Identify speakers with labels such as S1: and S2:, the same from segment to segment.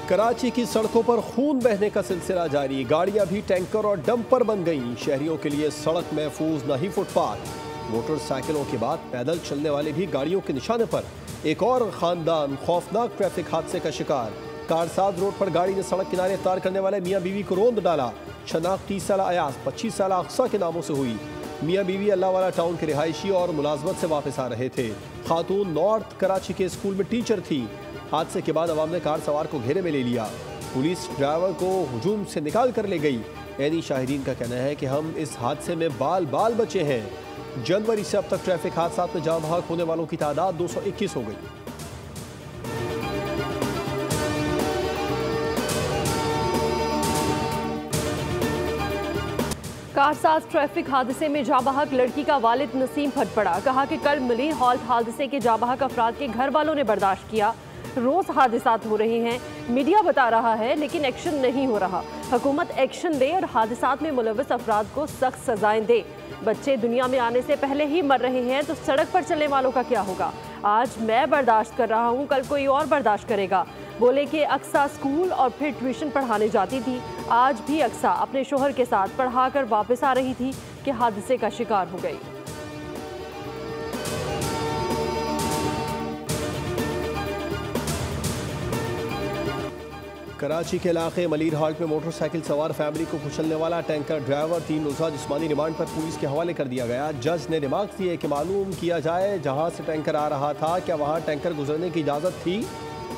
S1: कराची की सड़कों पर खून बहने का सिलसिला जारी। गाड़ियां भी टैंकर और डंपर बन गईं। शहरियों के लिए सड़क महफूज न ही फुटपाथ। मोटरसाइकिलों के बाद पैदल चलने वाले भी गाड़ियों के निशाने पर। एक और खानदान खौफनाक ट्रैफिक हादसे का शिकार। कारसाज रोड पर गाड़ी ने सड़क किनारे इफ्तार करने वाले मियाँ बीवी को रौंद डाला। शनाख्त 30 साल अयाज 25 साल अक्सा के नामों से हुई। मियाँ बीवी अल्लाहवाला टाउन के रिहायशी और मुलाजमत से वापस आ रहे थे। खातून नॉर्थ कराची के स्कूल में टीचर थी। हादसे के बाद अवाम ने कार सवार को घेरे में ले लिया। पुलिस ड्राइवर को हुजूम से निकाल कर ले गई। ऐनी शाहिदीन का कहना है कि हम इस हादसे में बाल बाल बचे हैं। जनवरी से अब तक ट्रैफिक हादसा में जान बहक होने वालों की तादाद 221 हो गई।
S2: कारसाज ट्रैफिक हादसे में जाबहक लड़की का वालिद नसीम फट पड़ा। कहा कि कल मिली हॉल्ट हादसे के जाबहक अफराद के घर वालों ने बर्दाश्त किया। रोज हादसात हो रहे हैं, मीडिया बता रहा है लेकिन एक्शन नहीं हो रहा। हुकूमत एक्शन ले और हादसात में मुलव्वस अफराद को सख्त सजाएं दे। बच्चे दुनिया में आने से पहले ही मर रहे हैं तो सड़क पर चलने वालों का क्या होगा। आज मैं बर्दाश्त कर रहा हूँ, कल कोई और बर्दाश्त करेगा। बोले कि अक्सा स्कूल और फिर ट्यूशन पढ़ाने जाती थी। आज भी अक्सा अपने शोहर के साथ पढ़ाकर वापस आ रही थी कि हादसे का शिकार हो गई।
S1: कराची के इलाके मलीर हाल्ट में मोटरसाइकिल सवार फैमिली को कुचलने वाला टैंकर ड्राइवर 3 रोज़ा जिस्मानी रिमांड पर पुलिस के हवाले कर दिया गया। जज ने रिमार्क दिए कि मालूम किया जाए जहां से टैंकर आ रहा था क्या वहां टैंकर गुजरने की इजाज़त थी।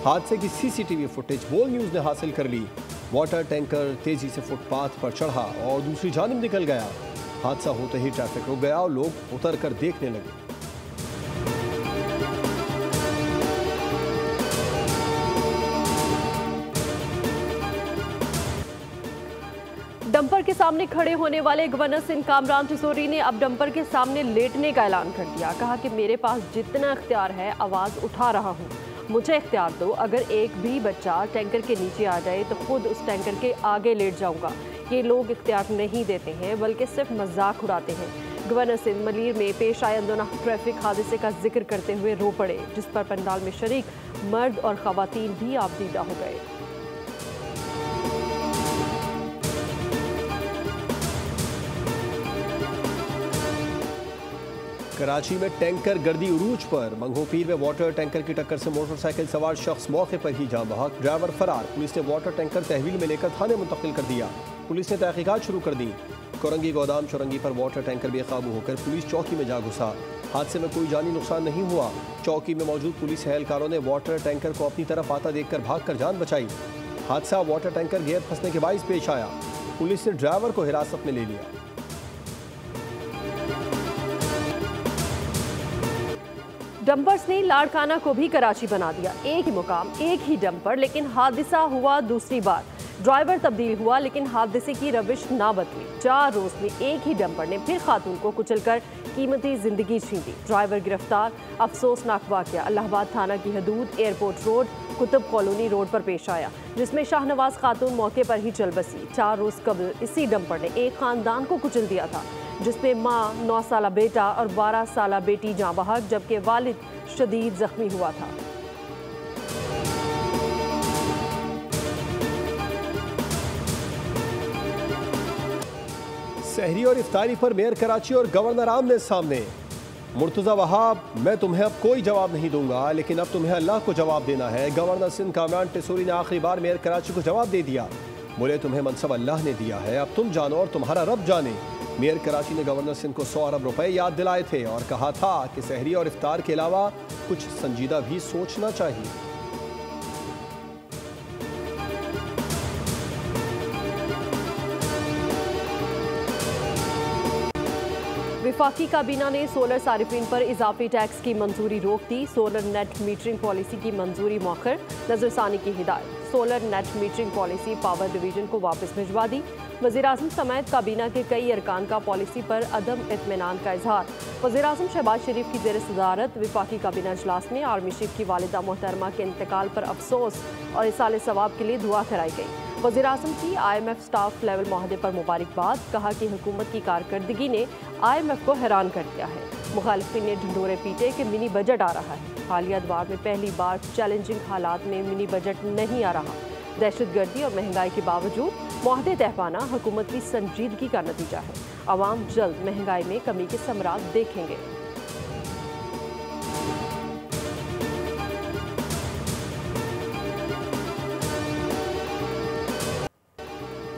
S1: हादसे की सीसीटीवी फुटेज बोल न्यूज़ ने हासिल कर ली। वाटर टैंकर तेजी से फुटपाथ पर चढ़ा और दूसरी जानिब निकल गया। हादसा होते ही ट्रैफिक रुक गया और लोग उतर कर देखने लगे।
S2: डंपर के सामने खड़े होने वाले गवर्नर सिंध कामरान टिसोरी ने अब डंपर के सामने लेटने का ऐलान कर दिया। कहा कि मेरे पास जितना इख्तियार है आवाज़ उठा रहा हूँ, मुझे इख्तियार दो। अगर एक भी बच्चा टैंकर के नीचे आ जाए तो खुद उस टैंकर के आगे लेट जाऊंगा। ये लोग इख्तियार नहीं देते हैं बल्कि सिर्फ मजाक उड़ाते हैं। गवर्नर सिंध मलीर में पेश आए अंदोनाक ट्रैफिक हादसे का जिक्र करते हुए रो पड़े, जिस पर पंडाल में शरीक मर्द और खवातीन भी आबदीदा हो गए।
S1: कराची में टैंकर गर्दी उरूज पर। मंगोपीर में वाटर टैंकर की टक्कर से मोटरसाइकिल सवार शख्स मौके पर ही जान बहक, ड्राइवर फरार। पुलिस ने वाटर टैंकर तहवील में लेकर थाने मुंतकिल कर दिया। पुलिस ने तहकीकात शुरू कर दी। कोरंगी गोदाम चौरंगी पर वाटर टैंकर बेकाबू होकर पुलिस चौकी में जा घुसा। हादसे में कोई जानी नुकसान नहीं हुआ। चौकी में मौजूद पुलिस एहलकारों ने वाटर टैंकर को अपनी तरफ आता देखकर भागकर जान बचाई। हादसा वाटर टैंकर गियर फंसने के बाइस पेश आया। पुलिस ने ड्राइवर को हिरासत में ले लिया।
S2: डंपर्स ने लाड़काना को भी कराची बना दिया। एक ही मुकाम, एक ही डंपर, लेकिन हादसा हुआ दूसरी बार। ड्राइवर तब्दील हुआ लेकिन हादसे की रविश ना बदली। 4 रोज में एक ही डंपर ने फिर खातून को कुचलकर कीमती जिंदगी छीन ली। ड्राइवर गिरफ्तार। अफसोसनाक वाकया इलाहाबाद थाना की हदूद airport road Qutub colony road पर पेश आया, जिसमें शाहनवाज खातून मौके पर ही चल बसी। 4 रोज कबल इसी डंपर ने एक खानदान को कुचल दिया था, जिसमें माँ, 9 साला बेटा और 12 साला बेटी जाँ बहक, जबकि वालिद शदीद जख्मी हुआ था।
S1: सहरी और इफ्तारी पर मेयर कराची और गवर्नर आमने सामने। मुर्तज़ा वहाब, मैं तुम्हें अब कोई जवाब नहीं दूंगा, लेकिन अब तुम्हें अल्लाह को जवाब देना है। गवर्नर सिंध कामरान टिसोरी ने आखिरी बार मेयर कराची को जवाब दे दिया। बोले तुम्हें मनसब अल्लाह ने दिया है, अब तुम जानो और तुम्हारा रब जाने। मेयर कराची ने गवर्नर सिंध को 100 अरब रुपए याद दिलाए थे और कहा था कि सहरी और इफ्तार के अलावा कुछ संजीदा भी सोचना चाहिए।
S2: विफाकी काबीना ने सोलर सारिफीन पर इजाफी टैक्स की मंजूरी रोक दी। सोलर नेट मीटरिंग पॉलिसी की मंजूरी मौखर, नजरसानी की हिदायत। Solar net metering policy power division को वापस भिजवा दी। वज़ीर-ए-आज़म समेत काबीना के कई अरकान का पॉलिसी पर अदम इत्मीनान का इजहार। वज़ीर-ए-आज़म शहबाज शरीफ की ज़ेर सदारत विफाकी काबीना इजलास में आर्मी चीफ की वालिदा मोहतरमा के इंतकाल पर अफसोस और इसाले सवाब के लिए दुआ कराई गई। वज़ीर-ए-आज़म की IMF स्टाफ लेवल माहदे पर मुबारकबाद। कहा कि हुकूमत की कारकर्दगी ने IMF को हैरान कर दिया है। मुखालिफिन ने ढिंडोरे पीटे कि मिनी बजट आ रहा है। हालिया दौर में पहली बार चैलेंजिंग हालात में मिनी बजट नहीं आ रहा। दहशतगर्दी और महंगाई के बावजूद मुआहदे तय पाना हुकूमत की संजीदगी का नतीजा है। अवाम जल्द महंगाई में कमी के समरात देखेंगे।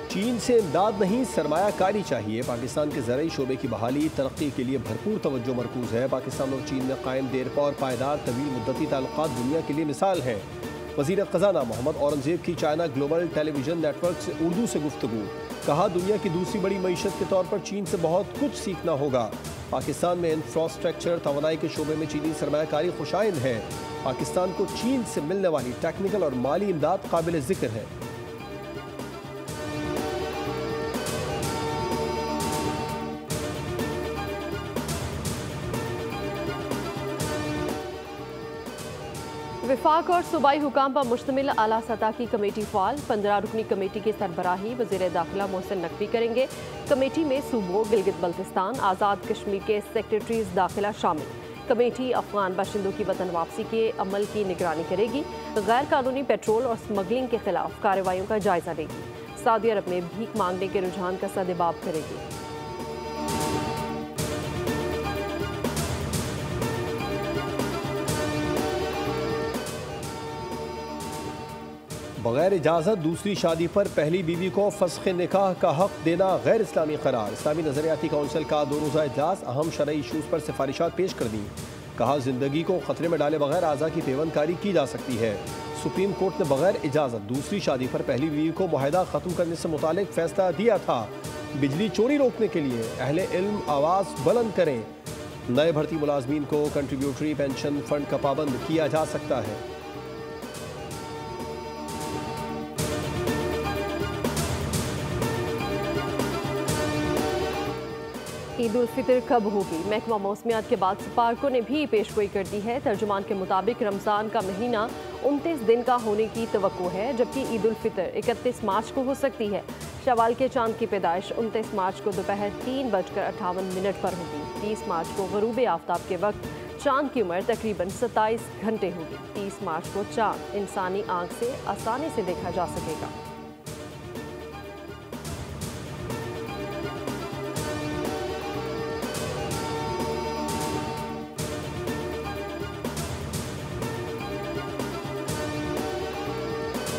S1: चीन से इमदाद नहीं, सरमायाकारी चाहिए। पाकिस्तान के ज़राई शोबे की बहाली तरक्की के लिए भरपूर तवज्जो मरकूज़ है। पाकिस्तान और चीन में कायम देरपा और पायदार तवील मुद्दती ताल्लुकात दुनिया के लिए मिसाल है। वज़ीर ख़ज़ाना मोहम्मद औरंगज़ेब की चाइना ग्लोबल टेलीविज़न नेटवर्क से उर्दू से गुफ्तगू। कहा, दुनिया की दूसरी बड़ी मईशत के तौर पर चीन से बहुत कुछ सीखना होगा। पाकिस्तान में इंफ्रास्ट्रक्चर तवानाई के शोबे में चीनी सरमायाकारी खुशाइंद है। पाकिस्तान को चीन से मिलने वाली टेक्निकल और माली इमदाद काबिल ज़िक्र है।
S2: विफाक और सूबाई हुकाम पर मुश्तमिल आला सतह की कमेटी फाल। 15 रुकनी कमेटी की सरबराही वज़ीर दाखिला मोहसिन नकवी करेंगे। कमेटी में सूबों गिलगित बल्तिस्तान, आज़ाद कश्मीर के सेक्रेटरीज दाखिला शामिल। कमेटी अफगान बाशिंदों की वतन वापसी के अमल की निगरानी करेगी। गैर कानूनी पेट्रोल और स्मगलिंग के खिलाफ कार्रवाइयों का जायजा लेगी। सऊदी अरब में भीख मांगने के रुझान का सदेबाब करेगी।
S1: बगैर इजाज़त दूसरी शादी पर पहली बीवी को फस्ख़ निकाह का हक देना गैर इस्लामी करार। इस्लामी नज़रियाती काउंसिल का 2 रोज़ा इजलास अहम शरई इशूज़ पर सिफारिशात पेश कर दी। कहा, ज़िंदगी को ख़तरे में डाले बगैर आज़ा की पेवंदकारी की जा सकती है। सुप्रीम कोर्ट ने बगैर इजाज़त दूसरी शादी पर पहली बीवी को मुआहदा ख़त्म करने से मुतालिक फ़ैसला दिया था। बिजली चोरी रोकने के लिए अहले इल्म आवाज़ बुलंद करें। नए भर्ती मुलाजमीन को कंट्रीब्यूटरी पेंशन फ़ंड का पाबंद किया जा सकता है।
S2: ईद उल फितर कब होगी? महकमा मौसमियात के बाद सपारकों ने भी पेशगोई कर दी है। तर्जुमान के मुताबिक रमज़ान का महीना 29 दिन का होने की तवक्को है, जबकि ईद उल फितर 31 मार्च को हो सकती है। शवाल के चांद की पैदाइश 29 मार्च को दोपहर 3:58 पर होगी। 30 मार्च को ग़ुरूब आफ्ताब के वक्त चांद की उम्र तकरीबन 27 घंटे होगी। 30 मार्च को चांद इंसानी आँख से आसानी से देखा जा सकेगा।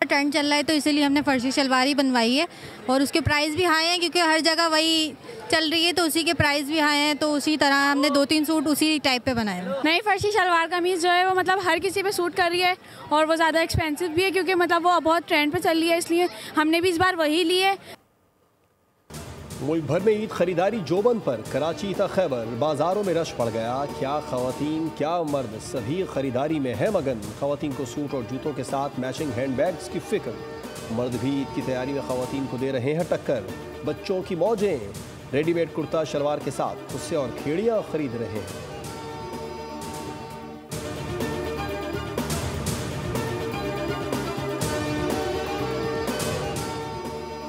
S3: ट्रेंड चल रहा है तो इसीलिए हमने फर्शी शलवार ही बनवाई है और उसके प्राइस भी हाई हैं, क्योंकि हर जगह वही चल रही है तो उसी के प्राइस भी हाई हैं। तो उसी तरह हमने 2-3 सूट उसी टाइप पे बनाए हैं।
S4: नई फर्शी शलवार कमीज़ जो है वो मतलब हर किसी पे सूट कर रही है और वो ज़्यादा एक्सपेंसिव भी है, क्योंकि मतलब वो बहुत ट्रेंड पे चल रही है, इसलिए हमने भी इस बार वही ली है।
S1: मुल्क भर में ईद खरीदारी जोबन पर। कराची तक खैबर बाजारों में रश पड़ गया। क्या खवातीन क्या मर्द, सभी खरीदारी में है मगन। खवातीन को सूट और जूतों के साथ मैचिंग हैंडबैग्स की फिक्र। मर्द भी ईद की तैयारी में खवातीन को दे रहे हैं टक्कर। बच्चों की मौजें रेडीमेड कुर्ता शलवार के साथ खुस्से और खेड़ियाँ खरीद रहे हैं।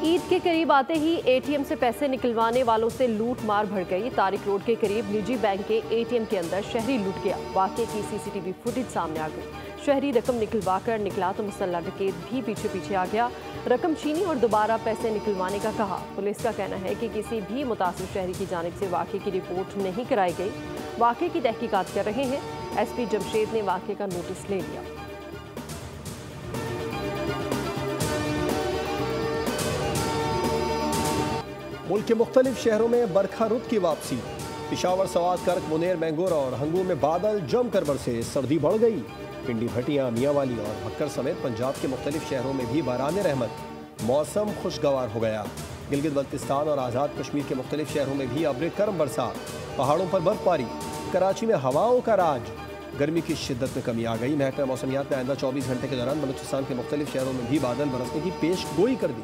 S2: ईद के करीब आते ही एटीएम से पैसे निकलवाने वालों से लूट मार बढ़ गई। तारिक रोड के करीब निजी बैंक के एटीएम के अंदर शहरी लूट गया। वाकये की सीसीटीवी फुटेज सामने आ गई। शहरी रकम निकलवा कर निकला तो मुसल्ला डकैत भी पीछे पीछे आ गया। रकम छीनी और दोबारा पैसे निकलवाने का कहा। पुलिस का कहना है कि किसी भी मुतासिर शहरी की जानिब से वाकये की रिपोर्ट नहीं कराई गई। वाकये की तहकीकात कर रहे हैं। एसपी जमशेद ने वाकये का नोटिस ले लिया।
S1: मुल्क के मुख्तलिफ शहरों में बरखा रुत की वापसी। पिशावर, सवात, करक, मुनेर, मैंगोरा और हंगू में बादल जमकर बरसे। सर्दी बढ़ गई। पिंडी, भटिया, मियांवाली और भक्कर समेत पंजाब के मुख्तलिफ शहरों में भी बारान रहमत। मौसम खुशगवार हो गया। गिलगित बल्तिस्तान और आज़ाद कश्मीर के मुख्तलिफ शहरों में भी अब्र करम बरसा। पहाड़ों पर बर्फबारी। कराची में हवाओं का राज। गर्मी की शिद्दत में कमी आ गई। महकमा मौसमियात ने आइंदा 24 घंटे के दौरान बलूचिस्तान के मुख्तलिफ शहरों में भी बादल बरसने की पेश गोई कर दी।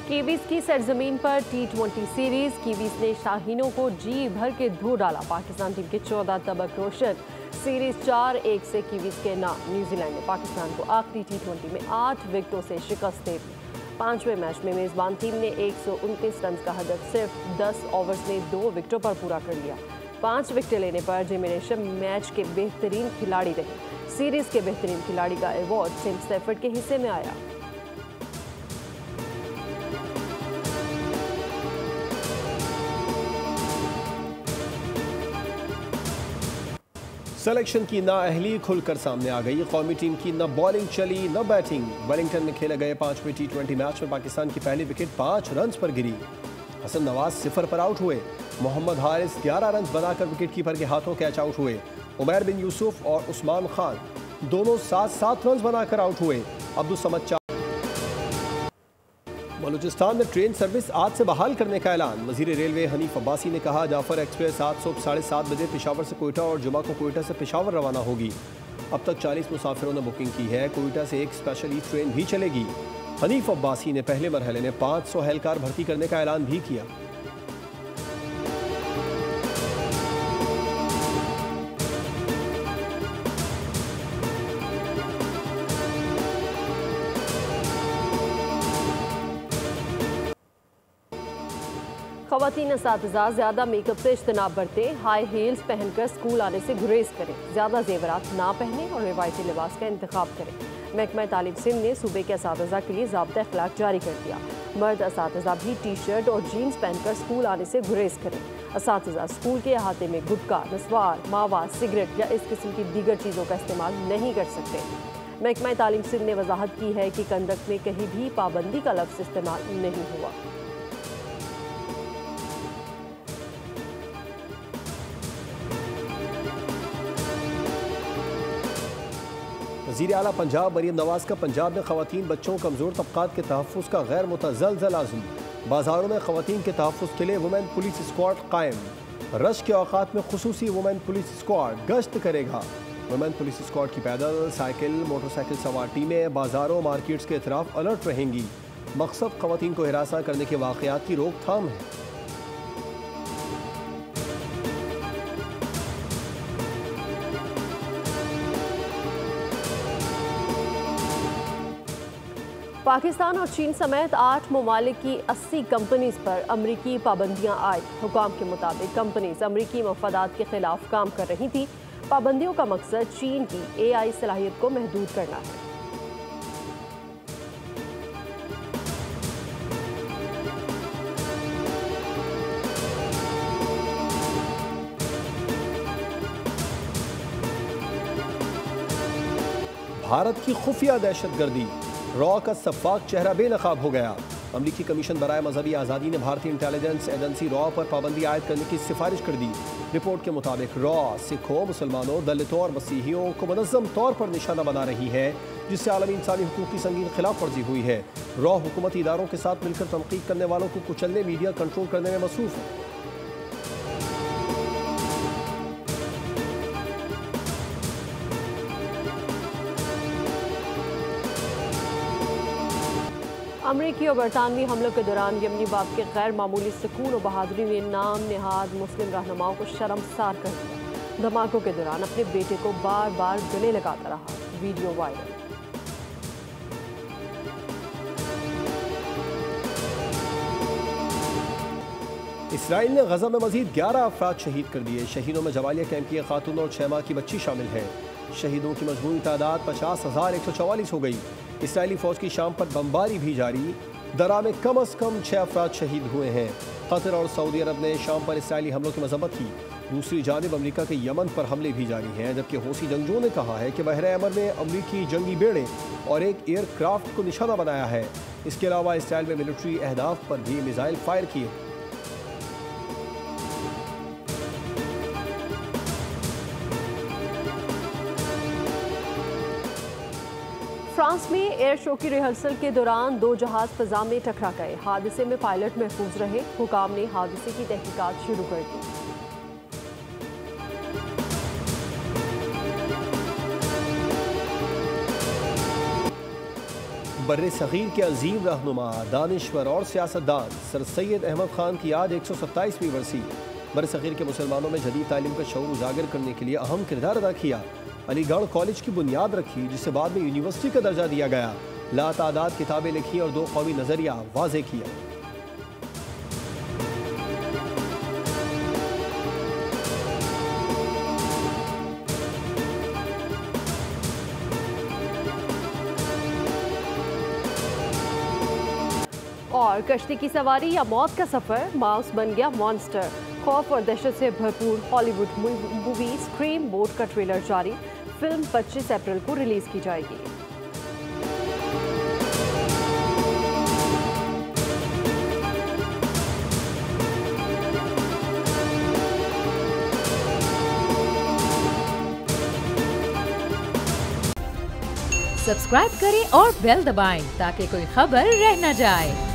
S2: कीवीज की सरजमीन पर T20 सीरीज। कीवीज ने शाहीनों को जी भर के धो डाला। पाकिस्तान टीम के 14 तबक रोशन। सीरीज 4-1 से कीवीज के नाम। न्यूजीलैंड ने पाकिस्तान को आखिरी T20 में 8 विकेटों से शिकस्त दे दी। पांचवें मैच में मेजबान टीम ने 129 रन का हदफ सिर्फ 10 ओवर्स में 2 विकेटों पर पूरा कर लिया। 5 विकेट लेने पर जिमी नेशम मैच के बेहतरीन खिलाड़ी रहे। सीरीज के बेहतरीन खिलाड़ी का अवार्ड टिम स्टैफर्ड के हिस्से में आया।
S1: सिलेक्शन की नाअहली खुलकर सामने आ गई। कौमी टीम की न बॉलिंग चली न बैटिंग। वेलिंगटन में खेले गए 5वें T20 मैच में पाकिस्तान की पहली विकेट 5 रन पर गिरी। हसन नवाज 0 पर आउट हुए। मोहम्मद हारिस 11 रन बनाकर विकेटकीपर के हाथों कैच आउट हुए। उमैर बिन यूसुफ और उस्मान खान दोनों 7-7 रन बनाकर आउट हुए। अब्दुल समद 4। बलूचिस्तान में ट्रेन सर्विस आज से बहाल करने का ऐलान। वजीर रेलवे हनीफ अब्बासी ने कहा जाफर एक्सप्रेस आज सुबह 7:30 बजे पेशावर से कोयटा और जुमा को कोयटा से पेशावर रवाना होगी। अब तक 40 मुसाफिरों ने बुकिंग की है। कोयटा से एक स्पेशल ट्रेन भी चलेगी। हनीफ अब्बासी ने पहले मरहले में 500 एहलकार भर्ती करने का ऐलान भी किया।
S2: ख़वातीन असातिज़ा ज़्यादा मेकअप से इज्तनाब बरतें। हाई हील्स पहनकर स्कूल आने से गुरेज करें। ज़्यादा जेवरात ना पहनें और रिवायती लिबास का इंतखाब करें। महकमा तालीम सिंध ने सूबे के असातिज़ा के लिए ज़ाब्ता अखलाक जारी कर दिया। मर्द असातिज़ा भी टी-शर्ट और जीन्स पहनकर स्कूल आने से गुरेज करें। असातिज़ा स्कूल के अहाते में गुटखा, नस्वार, मावा, सिगरेट या इस किस्म की दीगर चीज़ों का इस्तेमाल नहीं कर सकते। महकमा तालीम सिंध ने वजाहत की है कि कंडक्ट में कहीं भी पाबंदी का लफ्ज़ इस्तेमाल नहीं हुआ।
S1: वज़ीर आला पंजाब मरीम नवाज का पंजाब में ख़वातीन, बच्चों, कमज़ोर तबक़ात के तहफ़्फ़ुज़ का गैर मुतज़लज़ल आज़म। बाज़ारों में ख़वातीन के तहफ़्फ़ुज़ के लिए वुमेन पुलिस स्क्वाड कायम। रश के औक़ात में खुसूसी वुमेन पुलिस स्क्वाड गश्त करेगा। वुमेन पुलिस स्क्वाड की पैदल, साइकिल, मोटरसाइकिल सवार टीमें बाज़ारों, मार्केट्स के अतराफ़ अलर्ट रहेंगी। मकसद ख़वातीन को हिरासा करने के वाक़यात की रोकथाम है।
S2: पाकिस्तान और चीन समेत 8 ममालिक की 80 कंपनीज पर अमरीकी पाबंदियां आई। हुकाम के मुताबिक कंपनीज अमरीकी मफादात के खिलाफ काम कर रही थी। पाबंदियों का मकसद चीन की AI सलाहियत को महदूद करना है।
S1: भारत की खुफिया दहशतगर्दी, रॉ का सफाक चेहरा बेनकाब हो गया। अमरीकी कमीशन बराए मजहबी आज़ादी ने भारतीय इंटेलिजेंस एजेंसी रॉ पर पाबंदी आयद करने की सिफारिश कर दी। रिपोर्ट के मुताबिक रॉ सिखों, मुसलमानों, दलितों और मसीहियों को मुनज़्ज़म तौर पर निशाना बना रही है, जिससे आलमी इंसानी हुकूक की संगीन खिलाफ वर्जी हुई है। रॉ हुकूमती इदारों के साथ मिलकर तनकीद करने वालों को कुचलने, मीडिया कंट्रोल करने में मसरूफ़ है।
S2: अमरीकी और बरतानवी हमलों के दौरान यमनी बाप के गैर मामूली सुकून और बहादुरी ने नाम निहाद मुस्लिम रहनुमाओं को शर्मसार कर दिया। धमाकों के दौरान अपने बेटे को बार बार गले लगाता रहा। Video viral.
S1: इसराइल ने गजा में मजीद 11 अफराद शहीद कर दिए। शहीदों में जवालिया कैंप की एक खातून और 6 माह की बच्ची शामिल है। शहीदों की मजमूई तादाद 50,144 हो गई। इसराइली फौज की शाम पर बमबारी भी जारी। दरा में कम से कम 6 अफराद शहीद हुए हैं। कतर और सऊदी अरब ने शाम पर इसराइली हमलों की मजम्मत की। दूसरी जानिब अमेरिका के यमन पर हमले भी जारी हैं, जबकि हौसी जंगजुओं ने कहा है कि बहरे अमर में अमरीकी जंगी बेड़े और एक एयरक्राफ्ट को निशाना बनाया है। इसके अलावा इसराइल में मिलिट्री अहदाफ पर भी मिसाइल फायर किए।
S2: फ्रांस में एयर शो की रिहर्सल के दौरान 2 जहाज फजा में टकरा गए। हादसे में पायलट महफूज रहे। हुकाम ने हादसे की तहकीकात शुरू कर दी।
S1: बर्रे सगीर के अजीम रहनुमा, दानिश्वर और सियासतदान सर सैयद अहमद खान की आज 127वीं बरसी। बर्रे सगीर के मुसलमानों में जदीद तालीम का शऊर उजागर करने के लिए अहम किरदार अदा किया। अलीगढ़ कॉलेज की बुनियाद रखी, जिसे बाद में यूनिवर्सिटी का दर्जा दिया गया। लातादाद किताबें लिखी और 2 कौमी नजरिया वाजे किया।
S2: और कश्ती की सवारी या मौत का सफर, माउस बन गया मॉन्स्टर। खौफ और दहशत से भरपूर हॉलीवुड मूवी स्क्रीम बोट का ट्रेलर जारी। फिल्म 25 अप्रैल को रिलीज की जाएगी।
S5: सब्सक्राइब करें और बेल दबाएं ताकि कोई खबर रह न जाए।